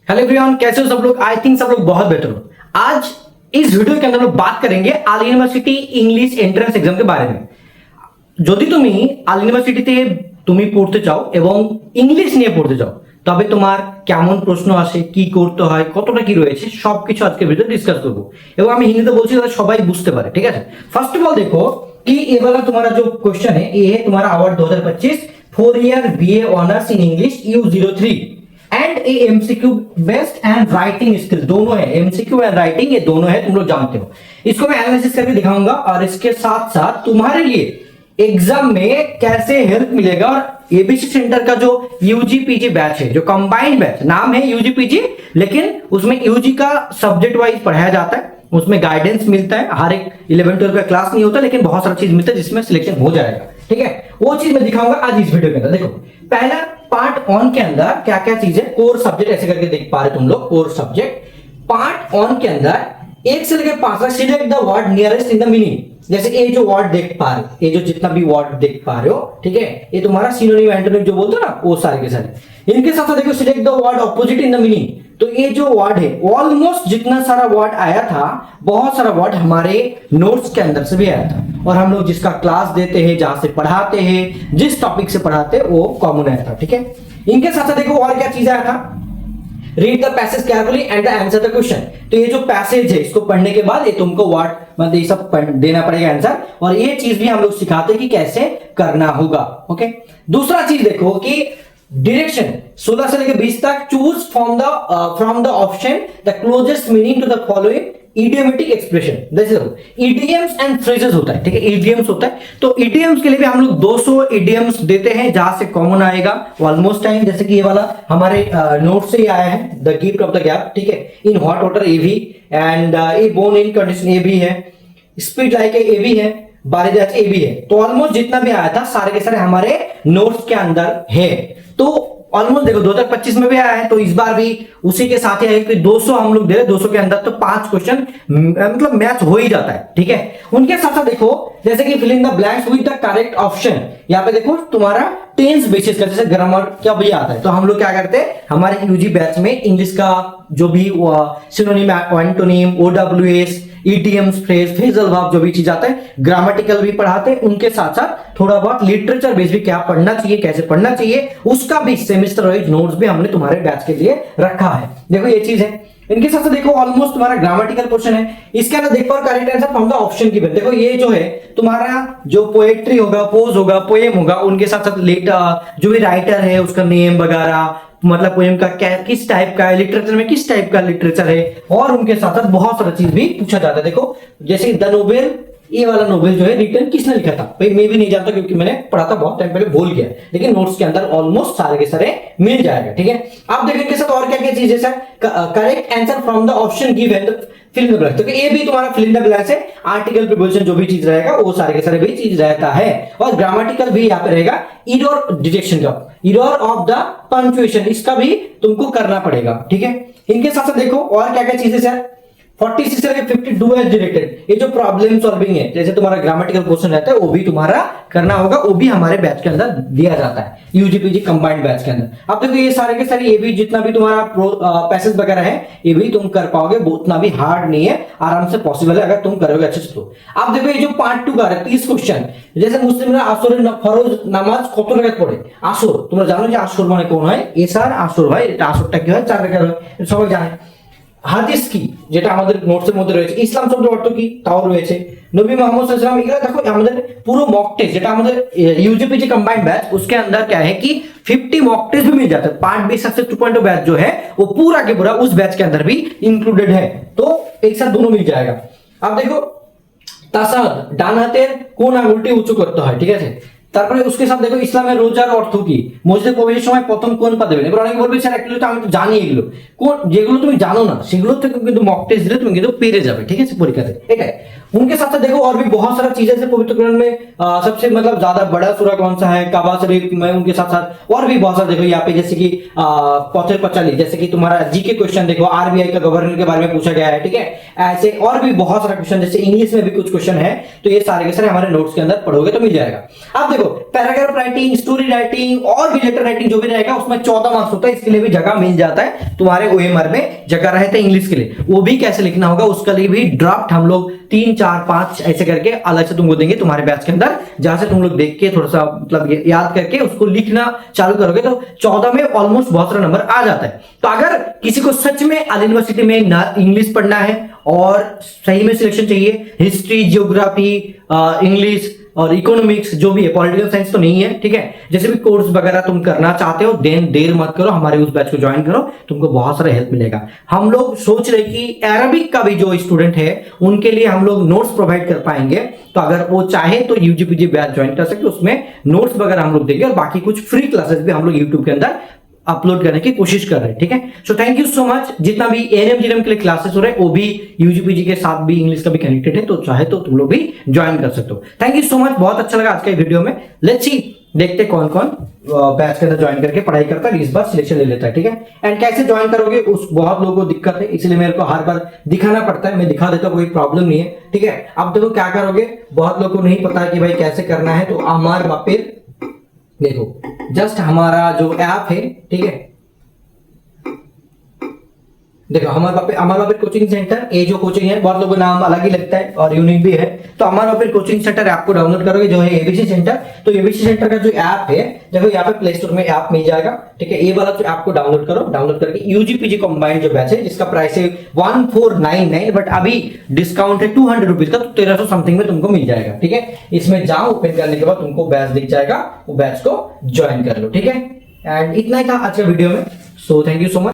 Hello everyone, कैसे हो सब लोग। आई थिंक सब लोग बहुत बेहतर हो। आज इस वीडियो के अंदर हम लोग बात करेंगे आल यूनिवर्सिटी इंग्लिश एंट्रेंस एग्जाम के बारे में। যদি তুমি আল ইউনিভার্সিটিতে তুমি পড়তে চাও এবং ইংলিশ নিয়ে পড়তে চাও, তবে তোমার কেমন প্রশ্ন আসে, কি করতে হয়, কতটা কি রয়েছে, সবকিছু আজকে ভিডিওতে ডিসকাস করব। এবং আমি হিন্দিতে বলছি যাতে সবাই বুঝতে পারে, ঠিক আছে। ফার্স্ট অফ অল देखो कि ये वाला तुम्हारा जो क्वेश्चन है, ये है तुम्हारा award 2025 4 year BA honours in English U03 and ये MCQ based and writing skill दोनों है। एमसीक्यू एंड राइटिंग ये दोनों है, तुम लोग जानते हो। इसको मैं एनालिसिस करके दिखाऊंगा और इसके साथ साथ तुम्हारे लिए एग्जाम में कैसे हेल्प मिलेगा। और एबीसी सेंटर का जो यूजी पीजी बैच है, जो कंबाइंड बैच, नाम है यूजी पीजी, लेकिन उसमें यूजी का सब्जेक्ट वाइज पढ़ाया जाता है, उसमें गाइडेंस मिलता है। हर एक 11-12 का क्लास नहीं होता, लेकिन बहुत सारा चीज मिलता है जिसमें सिलेक्शन हो जाएगा, ठीक है। वो चीज मैं दिखाऊंगा आज इस वीडियो के अंदर। देखो, पहला पार्ट ऑन के अंदर क्या क्या चीज है, कोर सब्जेक्ट ऐसे करके देख पा रहे तुम लोग। कोर सब्जेक्ट पार्ट ऑन के अंदर 1 से लेकर 5 तक select the word nearest in the meaning. जैसे ये जो वर्ड देख पा रहे हो, ये जो जितना भी वर्ड देख पा रहे हो, ठीक है, ये तुम्हारा सिनोनिम एंटोनिम जो बोलते हो ना, वो सारे के सारे। इनके साथ साथ देखो select the word opposite in the meaning. तो ये जो वर्ड है, ऑलमोस्ट जितना सारा वर्ड आया था, बहुत सारा वर्ड हमारे नोट्स के अंदर से भी आया था। और हम लोग जिसका क्लास देते हैं, जहां से पढ़ाते हैं, जिस टॉपिक से पढ़ाते हैं, वो कॉमन आया था, ठीक है। इनके साथ साथ देखो और क्या चीज आया था, read the passage carefully and answer the question. तो ये जो पैसेज है, इसको पढ़ने के बाद ये तुमको वर्ड मतलब ये सब देना पड़ेगा आंसर, और ये चीज भी हम लोग सिखाते हैं कि कैसे करना होगा, ओके। दूसरा चीज देखो कि डायरेक्शन 16 से लेकर 20 तक choose from the option the closest meaning to the following idiomatic expression. जैसे इडियम्स एंड फ्रेजेस होता है, ठीक है, इडियम्स होता है। तो इडियम्स के लिए भी हम लोग 200 इडियम्स देते हैं, जहां से कॉमन आएगा ऑलमोस्ट टाइम। जैसे कि ये वाला हमारे नोट से ही आया है, the gift of the gap, ठीक है। इन हॉट वाटर ए भी, and a bone in condition ए भी है, स्पीड लाइक ए भी है, बारिश ए भी है। तो ऑलमोस्ट जितना भी आया था सारे के सारे हमारे नोट्स के अंदर है। तो ऑलमोस्ट देखो 2025 में भी आया है, तो इस बार भी उसी के साथ ही आएगा कि 200 हम लोग दे रहे, 200 के अंदर तो 5 क्वेश्चन मतलब मैच हो ही जाता है, ठीक है। उनके साथ साथ देखो जैसे कि fill in the blanks with the correct option. यहाँ पे देखो तुम्हारा टेंस बेसिस का, जैसे ग्रामर क्या भी आता है, तो हम लोग क्या करते हैं, हमारे यूजी बैच में इंग्लिश का जो भी synonym, antonym, OWS, idioms, phrase, phrasal verb, जो भी चीज आता है, ग्रामेटिकल भी पढ़ाते हैं। उनके साथ साथ थोड़ा बहुत लिटरेचर बेस भी, क्या पढ़ना चाहिए, कैसे पढ़ना चाहिए, उसका भी सेमेस्टर वाइज नोट्स भी हमने तुम्हारे बैच के लिए रखा है। देखो ये चीज है। इनके साथ साथ देखो ऑलमोस्ट तुम्हारा ग्रामेटिकल पोर्शन है, इसके अंदर देखो correct answer from the option given. देखो ये जो है तुम्हारा जो पोएट्री होगा, पोज होगा, पोएम होगा, उनके साथ साथ जो भी राइटर है उसका नेम वगैरह, मतलब पोएम का किस टाइप का है, लिटरेचर में किस टाइप का लिटरेचर है, और उनके साथ साथ बहुत सारा चीज भी पूछा जाता है। देखो जैसे द नोबेल, ये वाला नोबेल जो है रिटर्न किसने लिखा था, भाई मैं भी नहीं जानता क्योंकि मैंने पढ़ा था बहुत टाइम पहले, भूल गया, लेकिन नोट्स के अंदर ऑलमोस्ट सारे के सारे मिल जाएगा, ठीक है। आप देखो इनके साथ और क्या क्या चीज है sir, correct answer from the option given fill in the blanks. तो ये भी तुम्हारा फिल इन द ब्लैंक्स है। आर्टिकल, प्रीपोजिशन, जो भी चीज रहेगा वो सारे के सारे भी चीज रहता है। और ग्रामेटिकल भी यहाँ पे रहेगा, इरर डिटेक्शन का, इरर ऑफ द पंक्चुएशन, इसका भी तुमको करना पड़ेगा, ठीक है। इनके साथ साथ देखो और क्या क्या चीजें सर, 46 से 52 एज डायरेक्टेड, ये जो प्रॉब्लम सॉल्विंग है, जैसे तुम्हारा ग्रामेटिकल क्वेश्चन रहता है, वो भी तुम्हारा करना होगा, वो भी हमारे बैच के अंदर दिया जाता है, यूजीपीजी कंबाइंड बैच के अंदर। अब देखो ये सारे के सारे, ये भी जितना भी तुम्हारा पैसेज वगैरह है, ये भी तुम कर पाओगे, उतना भी हार्ड नहीं है, आराम से पॉसिबल है अगर तुम करोगे अच्छे से। तो अब देखो ये जो पार्ट 2 का है 30 क्वेश्चन, जैसे मुस्लिमরা আসরের ফরজ নামাজ কত রাকাত পড়ে। আসর তোমরা জানো যে আসর মানে কোন হয়, এশার আসর ভাই, এটা আসরটা কি হয়, 4 রাকাত হয়, সবাই জানে। হাদিস কি, যেটা আমাদের নোটসের মধ্যে রয়েছে, ইসলাম শব্দের অর্থ কি তাও রয়েছে, নবী মোহাম্মদ সাল্লাল্লাহু আলাইহি ওয়াসাল্লাম, এগুলো দেখো আমাদের পুরো মক টেস্ট, যেটা আমাদের यूजीपीजी कंबाइंड बैच, उसके अंदर क्या है कि 50 मॉक टेस्ट भी मिल जाता है। पार्ट बी सक्सेस 2.0 बैच जो है वो पूरा के पूरा उस बैच के अंदर भी इंक्लूडेड है, तो एक साथ दोनों मिल जाएगा। अब देखो তাসাদ, ডান হাতের কোন আঙুলটি উঁচু করতে হয়, ঠিক আছে। তারপরে उसके साथ देखो ইসলামের রোজার অর্থ কি, মসজিদে প্রবেশের সময় প্রথম কোন পা দেবেন। এবার অনেকে বলবে স্যার অ্যাকচুয়ালি তো আমি তো জানি এগুলো, কোন যেগুলো তুমি জানো না সেগুলো থেকে কিন্তু মক টেস্ট দিলে তুমি কিন্তু পেরে যাবে, ঠিক আছে, পরীক্ষাতে। এটাই उनके साथ साथ देखो और भी बहुत सारा चीजें से पवित्र कुरान में सबसे मतलब ज्यादा बड़ा सूरा कौन सा है, काबा शरीफ में, उनके साथ साथ और भी बहुत सारा देखो यहाँ पे, जैसे कि पौचर पचाली, जैसे कि तुम्हारा जीके क्वेश्चन देखो, आरबीआई का गवर्नर के बारे में पूछा गया है, ठीक है। ऐसे और भी बहुत सारा क्वेश्चन, जैसे इंग्लिश में भी कुछ क्वेश्चन है, तो ये सारे के सारे हमारे नोट्स के अंदर पढ़ोगे तो मिल जाएगा। अब देखो पैराग्राफ राइटिंग, स्टोरी राइटिंग और भी लेटर राइटिंग जो भी रहेगा उसमें 14 मार्क्स होता है, इसके लिए भी जगह मिल जाता है तुम्हारे ओएमआर में, जगह रहता है इंग्लिश के लिए। वो भी कैसे लिखना होगा उसके लिए भी ड्राफ्ट हम लोग 3 4 5 ऐसे करके अलग से तुमको देंगे तुम्हारे बैच के अंदर, जहां से तुम लोग देख के थोड़ा सा मतलब याद करके उसको लिखना चालू करोगे तो 14 में ऑलमोस्ट बहुत सारा नंबर आ जाता है। तो अगर किसी को सच में अली यूनिवर्सिटी में इंग्लिश पढ़ना है और सही में सिलेक्शन चाहिए, हिस्ट्री, जियोग्राफी, इंग्लिश और इकोनॉमिक्स जो भी है, पॉलिटिकल साइंस तो नहीं है, ठीक है, जैसे भी कोर्स वगैरह तुम करना चाहते हो देर मत करो, हमारे उस बैच को ज्वाइन करो, तुमको बहुत सारा हेल्प मिलेगा। हम लोग सोच रहे कि अरबिक का भी जो स्टूडेंट है उनके लिए हम लोग नोट्स प्रोवाइड कर पाएंगे, तो अगर वो चाहे तो यूजीपीजी बैच ज्वाइन कर सकते, उसमें नोट्स वगैरह हम लोग देंगे और बाकी कुछ फ्री क्लासेस भी हम लोग यूट्यूब के अंदर अपलोड करने की कोशिश कर रहे हैं, ठीक है। So thank you so much. जितना भी एएनएम जीएनएम के लिए क्लासेस हो रहे हैं वो भी यूजीपीजी के साथ भी इंग्लिश का भी कनेक्टेड है, तो चाहे तो तुम लोग भी ज्वाइन कर सकते हो। थैंक यू सो मच, बहुत अच्छा लगा आज का वीडियो में। लेट्स सी देखते कौन कौन बैच के अंदर ज्वाइन करके पढ़ाई करता है, इस बार सिलेक्शन ले लेता है, ठीक है। एंड कैसे ज्वाइन करोगे उस बहुत लोगों को दिक्कत है, इसलिए मेरे को हर बार दिखाना पड़ता है, मैं दिखा देता हूं, कोई प्रॉब्लम नहीं है, ठीक है। अब देखो क्या करोगे, बहुत लोगों को नहीं पता है कि भाई कैसे करना है, तो हमारे वापिर देखो जस्ट हमारा जो ऐप है, ठीक है, देखो हमारा कोचिंग सेंटर, ये जो कोचिंग है बहुत लोगों को नाम अलग ही लगता है और यूनिक भी है, तो हमारा कोचिंग सेंटर ऐप को डाउनलोड करोगे जो है एबीसी सेंटर, तो एबीसी सेंटर का जो ऐप है देखो यहाँ पे प्ले स्टोर में ऐप मिल जाएगा, ठीक है। ये वाला जो ऐप को डाउनलोड करो, डाउनलोड करके यूजीपीजी कंबाइंड जो बैच है जिसका प्राइस है 1499, बट अभी डिस्काउंट है 200 रुपीज का, तो 1300 समथिंग में तुमको मिल जाएगा, ठीक है। इसमें जाओ, ओपन करने के बाद तुमको बैच दिख जाएगा, वो बैच को ज्वाइन कर लो, ठीक है। एंड इतना ही था आज के वीडियो में, so thank you so much.